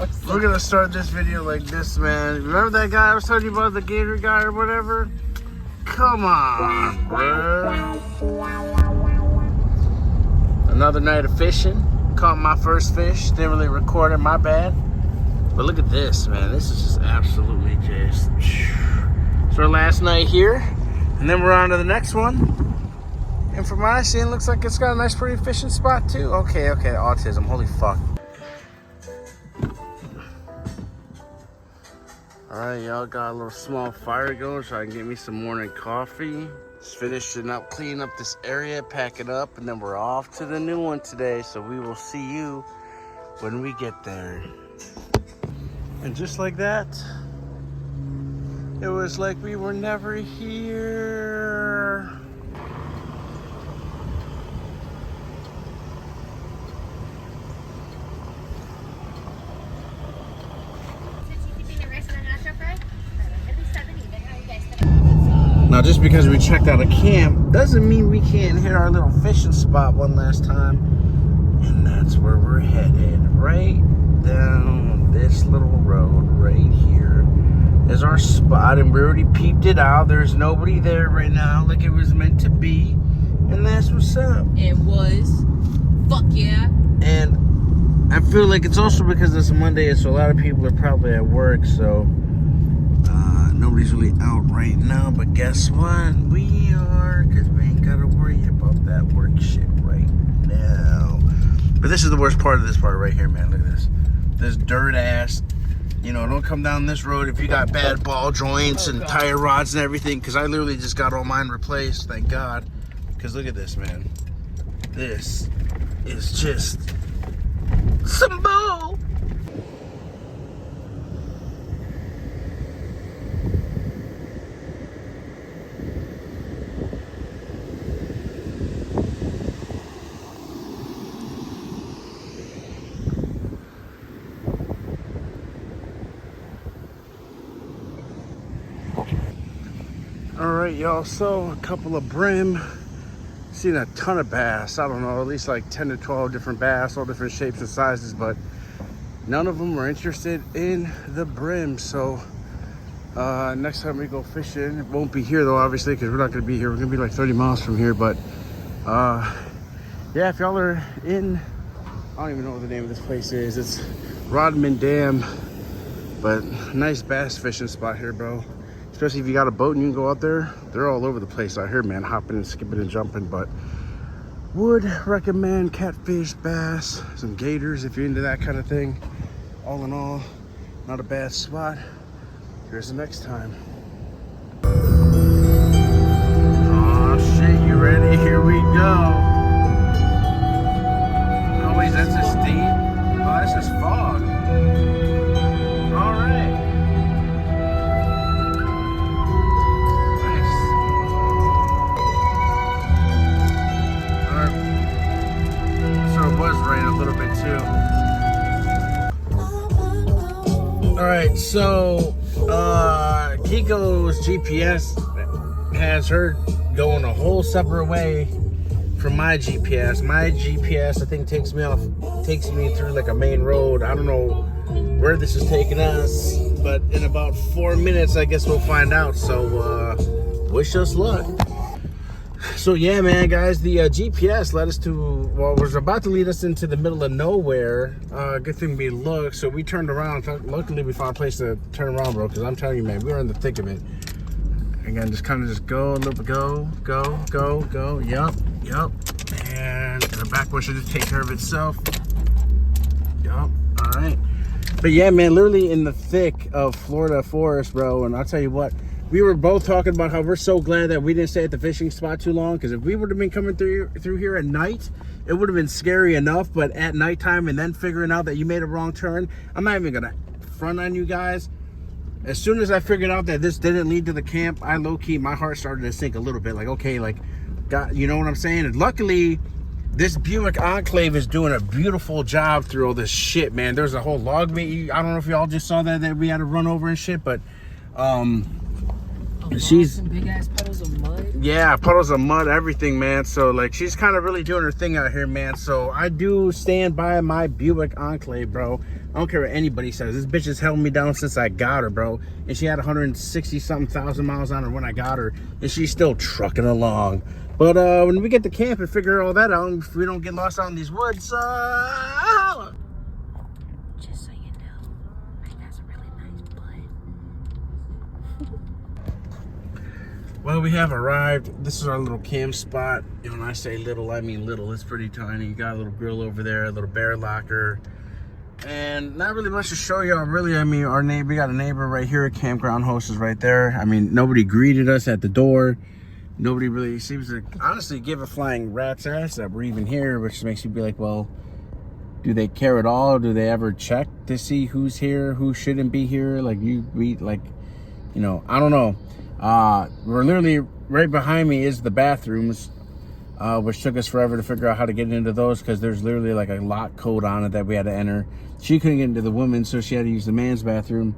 We're gonna start this video like this, man. Remember that guy I was telling you about, the gator guy or whatever? Come on, bro. Another night of fishing. Caught my first fish. Didn't really record it, my bad. But look at this, man. This is just absolutely just... It's our last night here. And then we're on to the next one. And from what I see, it looks like it's got a nice pretty fishing spot too. Okay, autism. Holy fuck. Alright, y'all, got a little small fire going so I can get me some morning coffee. Just finishing up, cleaning up this area, pack it up, and then we're off to the new one today. So we will see you when we get there. And just like that, it was like we were never here. Now, just because we checked out a camp doesn't mean we can't hit our little fishing spot one last time. And that's where we're headed. Right down this little road right here is our spot. And we already peeped it out. There's nobody there right now like it was meant to be. And that's what's up. It was. Fuck yeah. And I feel like it's also because it's Monday, so a lot of people are probably at work, so... nobody's really out right now, but guess what? We are, because we ain't got to worry about that work shit right now. But this is the worst part of this part right here, man. Look at this. This dirt ass, you know, don't come down this road if you got bad ball joints and tire rods and everything, because I literally just got all mine replaced, thank God. Because look at this, man. This is just some bull. Alright, y'all, so a couple of brim, seen a ton of bass. I don't know, at least like 10 to 12 different bass, all different shapes and sizes, but none of them were interested in the brim. So next time we go fishing, it won't be here though, obviously, because we're not going to be here. We're going to be like 30 miles from here. But yeah, if y'all are in, I don't even know what the name of this place is. It's Rodman Dam, but nice bass fishing spot here, bro. Especially if you got a boat and you can go out there. They're all over the place out here, man, hopping and skipping and jumping. But would recommend catfish, bass, some gators if you're into that kind of thing. All in all, not a bad spot. Here's the next time. Oh shit, you ready? Here we go. Oh wait, that's just steam? Oh, that's just fog. All right. Rain a little bit too. All right, so Kiko's GPS has her going a whole separate way from my GPS. My GPS, I think, takes me through like a main road. I don't know where this is taking us, but in about 4 minutes, I guess we'll find out. So wish us luck. So yeah, man, guys, the GPS led us to, well, was about to lead us into the middle of nowhere. Good thing we looked, so we turned around. Luckily, we found a place to turn around, bro, because I'm telling you, man, we were in the thick of it. Again, just kind of just go a little bit, go. Yup. And the backwood should just take care of itself. Yup. All right. But yeah, man, literally in the thick of Florida forest, bro. And I'll tell you what. We were both talking about how we're so glad that we didn't stay at the fishing spot too long, because if we would have been coming through here at night, it would have been scary enough. But at nighttime and then figuring out that you made a wrong turn, I'm not even gonna front on you guys. As soon as I figured out that this didn't lead to the camp, I low-key, my heart started to sink a little bit. Like, okay, like, God, you know what I'm saying? And luckily, this Buick Enclave is doing a beautiful job through all this shit, man. There's a whole log meet. I don't know if y'all just saw that we had to run over and shit, but she's some big ass puddles of mud. Yeah, puddles of mud, everything, man. So like, she's kind of really doing her thing out here, man. So I do stand by my Buick Enclave, bro. I don't care what anybody says. This bitch has held me down since I got her, bro. And she had 160-something thousand miles on her when I got her. And she's still trucking along. But when we get to camp and figure all that out, if we don't get lost out in these woods, Just so you know, Mike has a really nice butt. Well, we have arrived. This is our little camp spot. And when I say little, I mean little. It's pretty tiny. You got a little grill over there, a little bear locker. And not really much to show y'all, really. I mean, we got a neighbor right here. Campground host is right there. I mean, nobody greeted us at the door. Nobody really seems to, honestly, give a flying rat's ass that we're even here, which makes you be like, well, do they care at all? Do they ever check to see who's here, who shouldn't be here? Like, I don't know. We're literally right behind me is the bathrooms, which took us forever to figure out how to get into those because there's literally like a lock code on it that we had to enter. She couldn't get into the women's, so she had to use the man's bathroom.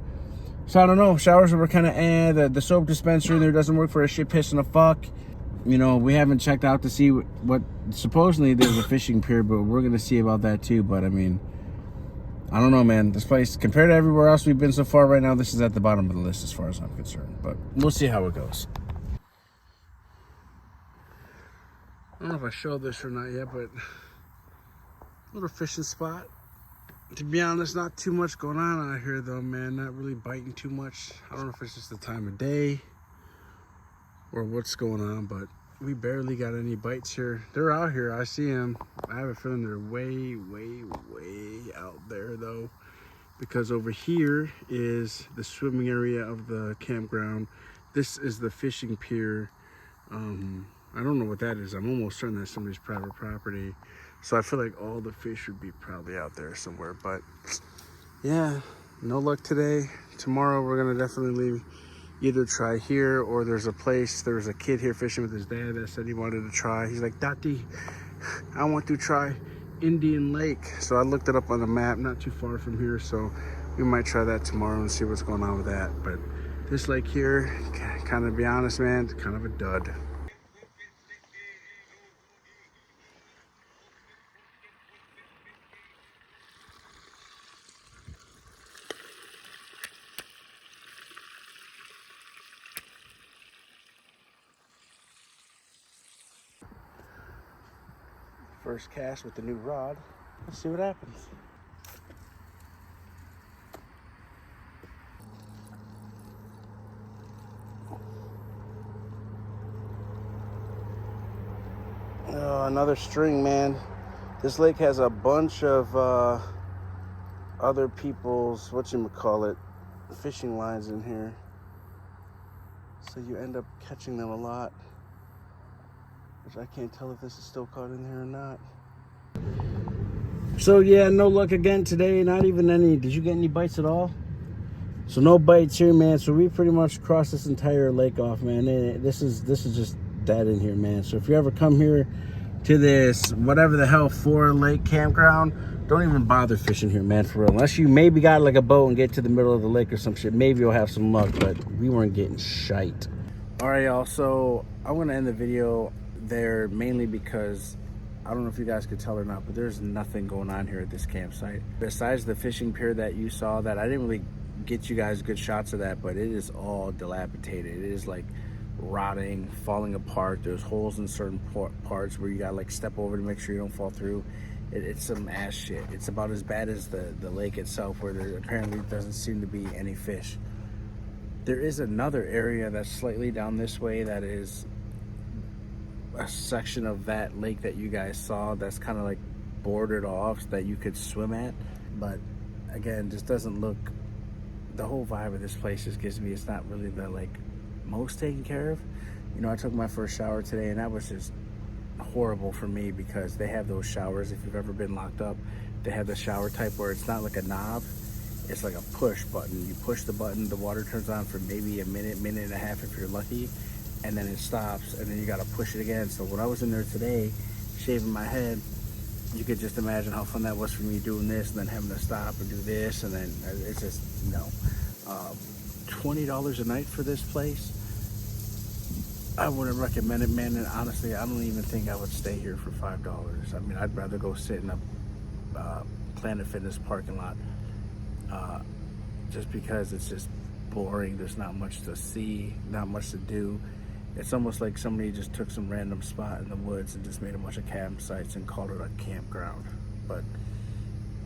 So I don't know. Showers were kind of the soap dispenser in there doesn't work for a shit, piss, and a fuck. You know, we haven't checked out to see what supposedly there's a fishing pier, but we're gonna see about that too. But I mean, I don't know, man. This place, compared to everywhere else we've been so far right now, this is at the bottom of the list as far as I'm concerned. But we'll see how it goes. I don't know if I showed this or not yet, but little fishing spot. To be honest, not too much going on out here though, man. Not really biting too much. I don't know if it's just the time of day or what's going on, but we barely got any bites here. They're out here. I see them. I have a feeling they're way, way, way out there though, because over here is the swimming area of the campground. This is the fishing pier. I don't know what that is. I'm almost certain that's somebody's private property. So I feel like all the fish would be probably out there somewhere. But yeah, no luck today. Tomorrow we're gonna definitely either try here or there's a kid here fishing with his dad that said he wanted to try. He's like, Dati, I want to try Indian Lake. So I looked it up on the map, not too far from here. So we might try that tomorrow and see what's going on with that. But this lake here, kind of be honest, man, it's kind of a dud. First cast with the new rod. Let's see what happens. Oh, another string, man. This lake has a bunch of other people's, fishing lines in here. So you end up catching them a lot. Which I can't tell if this is still caught in here or not. So yeah, no luck again today. Not even any. Did you get any bites at all? So no bites here, man. So we pretty much crossed this entire lake off, man. This is just dead in here, man. So if you ever come here to this whatever the hell 4-lake campground, don't even bother fishing here, man, for real. Unless you maybe got like a boat and get to the middle of the lake or some shit, maybe you'll have some luck. But we weren't getting shite. All right, y'all. So I'm gonna end the video there mainly because I don't know if you guys could tell or not, but there's nothing going on here at this campsite besides the fishing pier that you saw. That I didn't really get you guys good shots of that, but it is all dilapidated. It is like rotting, falling apart. There's holes in certain parts where you gotta like step over to make sure you don't fall through. It's some ass shit. It's about as bad as the lake itself, where there apparently doesn't seem to be any fish. There is another area that's slightly down this way that is a section of that lake that you guys saw that's kind of like bordered off that you could swim at, but again, just doesn't look, the whole vibe of this place just gives me, it's not really the like most taken care of. You know, I took my first shower today and that was just horrible for me because they have those showers, if you've ever been locked up, they have the shower type where it's not like a knob, it's like a push button. You push the button, the water turns on for maybe a minute and a half if you're lucky, and then it stops, and then you gotta push it again. So when I was in there today, shaving my head, you could just imagine how fun that was for me doing this, and then having to stop and do this, and then it's just, no. $20 a night for this place, I wouldn't recommend it, man, and honestly, I don't even think I would stay here for $5. I mean, I'd rather go sit in a Planet Fitness parking lot just because it's just boring. There's not much to see, not much to do. It's almost like somebody just took some random spot in the woods and just made a bunch of campsites and called it a campground. But,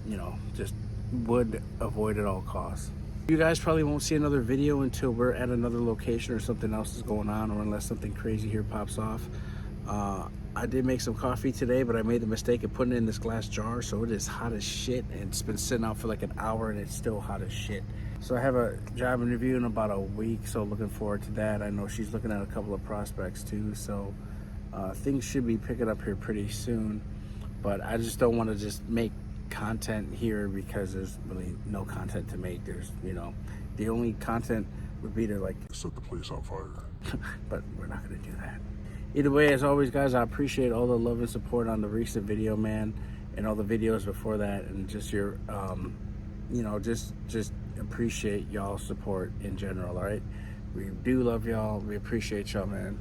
you know, just would avoid at all costs. You guys probably won't see another video until we're at another location or something else is going on, or unless something crazy here pops off. I did make some coffee today, but I made the mistake of putting it in this glass jar, so it is hot as shit, and it's been sitting out for like an hour and it's still hot as shit. So I have a job interview in about a week, so looking forward to that. I know she's looking at a couple of prospects too, so things should be picking up here pretty soon. But I just don't want to just make content here because there's really no content to make. There's, you know, the only content would be to like set the place on fire. but we're not going to do that. Either way, as always, guys, I appreciate all the love and support on the recent video, man, and all the videos before that, and just your you know, just appreciate y'all's support in general. All right, we do love y'all. We appreciate y'all, man.